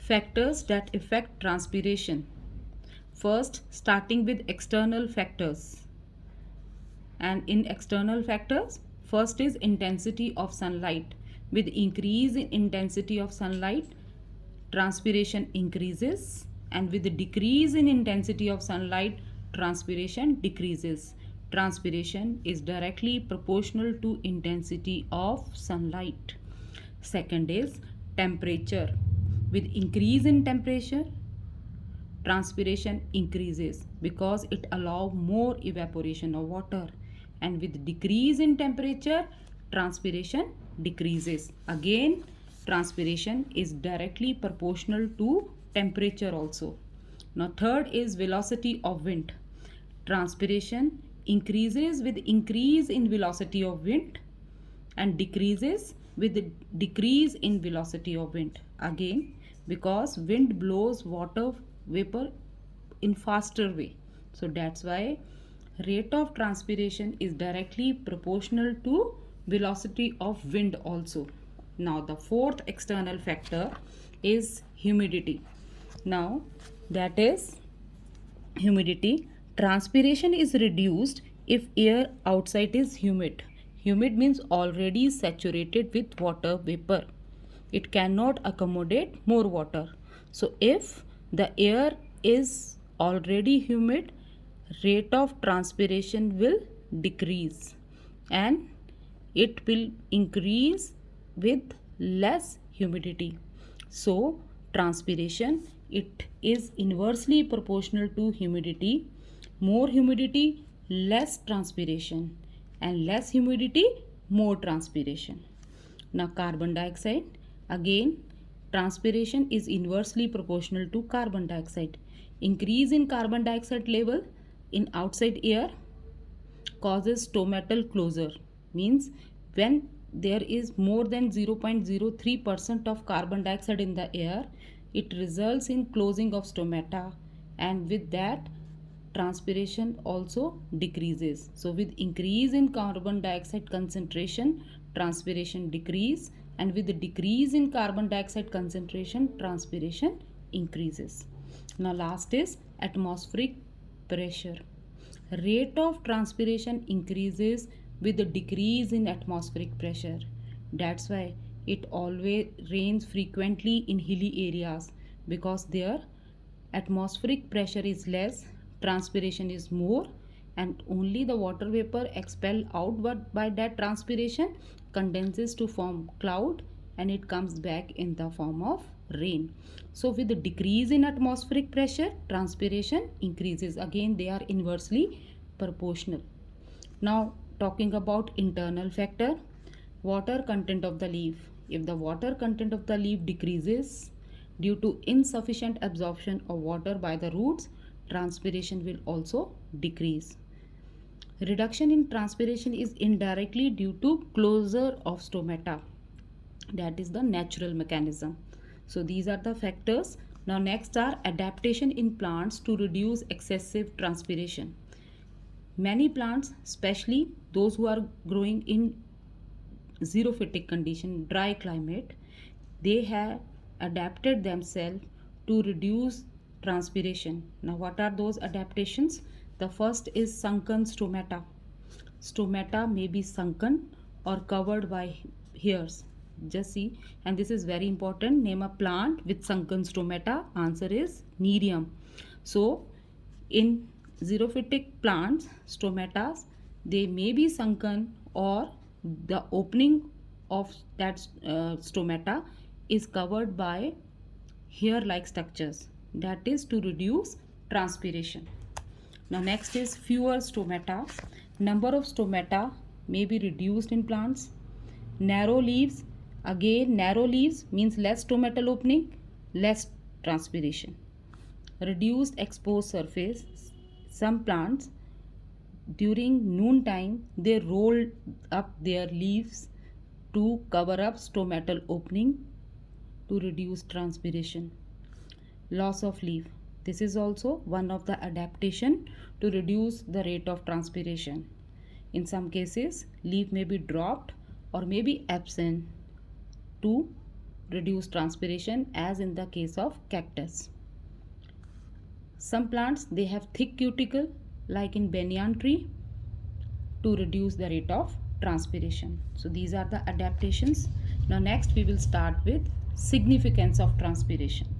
Factors that affect transpiration. First, starting with external factors. And in external factors, first is intensity of sunlight. With increase in intensity of sunlight, transpiration increases, and with the decrease in intensity of sunlight, transpiration decreases. Transpiration is directly proportional to intensity of sunlight. Second is temperature. With increase in temperature, transpiration increases because it allows more evaporation of water, and with decrease in temperature, transpiration decreases. Again, transpiration is directly proportional to temperature also. Now third is velocity of wind. Transpiration increases with increase in velocity of wind and decreases with decrease in velocity of wind. Again, because wind blows water vapor in faster way, so that's why rate of transpiration is directly proportional to velocity of wind also. Now the fourth external factor is humidity. Now that is humidity. Transpiration is reduced if air outside is humid. Humid means already saturated with water vapor. It cannot accommodate more water. So if the air is already humid, rate of transpiration will decrease and it will increase with less humidity. So transpiration, it is inversely proportional to humidity. More humidity, less transpiration, and less humidity, more transpiration. Now carbon dioxide, again transpiration is inversely proportional to carbon dioxide. Increase in carbon dioxide level in outside air causes stomatal closure, means when there is more than 0.03% of carbon dioxide in the air, it results in closing of stomata, and with that transpiration also decreases. So with increase in carbon dioxide concentration, transpiration decrease, and with the decrease in carbon dioxide concentration, transpiration increases. Now last is atmospheric pressure. Rate of transpiration increases with the decrease in atmospheric pressure. That's why it always rains frequently in hilly areas, because there atmospheric pressure is less, transpiration is more, and only the water vapor expelled out by that transpiration condenses to form cloud, and it comes back in the form of rain. So with the decrease in atmospheric pressure, transpiration increases. Again, they are inversely proportional. Now talking about internal factor, water content of the leaf. If the water content of the leaf decreases due to insufficient absorption of water by the roots, transpiration will also decrease. Reduction in transpiration is indirectly due to closure of stomata. That is the natural mechanism. So these are the factors. Now next are adaptation in plants to reduce excessive transpiration. Many plants, especially those who are growing in xerophytic condition, dry climate, they have adapted themselves to reduce transpiration. Now what are those adaptations? The first is sunken stomata. Stomata may be sunken or covered by hairs. Just see, and this is very important. Name a plant with sunken stomata. Answer is Nerium. So in xerophytic plants, stomatas, they may be sunken, or the opening of that stomata is covered by hair like structures. That is to reduce transpiration. Now next is fewer stomata. Number of stomata may be reduced in plants. Narrow leaves. Again, narrow leaves means less stomatal opening, less transpiration. Reduced exposed surface. Some plants during noontime they roll up their leaves to cover up stomatal opening to reduce transpiration. Loss of leaf. This is also one of the adaptation to reduce the rate of transpiration. In some cases, leaf may be dropped or may be absent to reduce transpiration, as in the case of cactus. Some plants, they have thick cuticle like in banyan tree to reduce the rate of transpiration. So these are the adaptations. Now next we will start with significance of transpiration.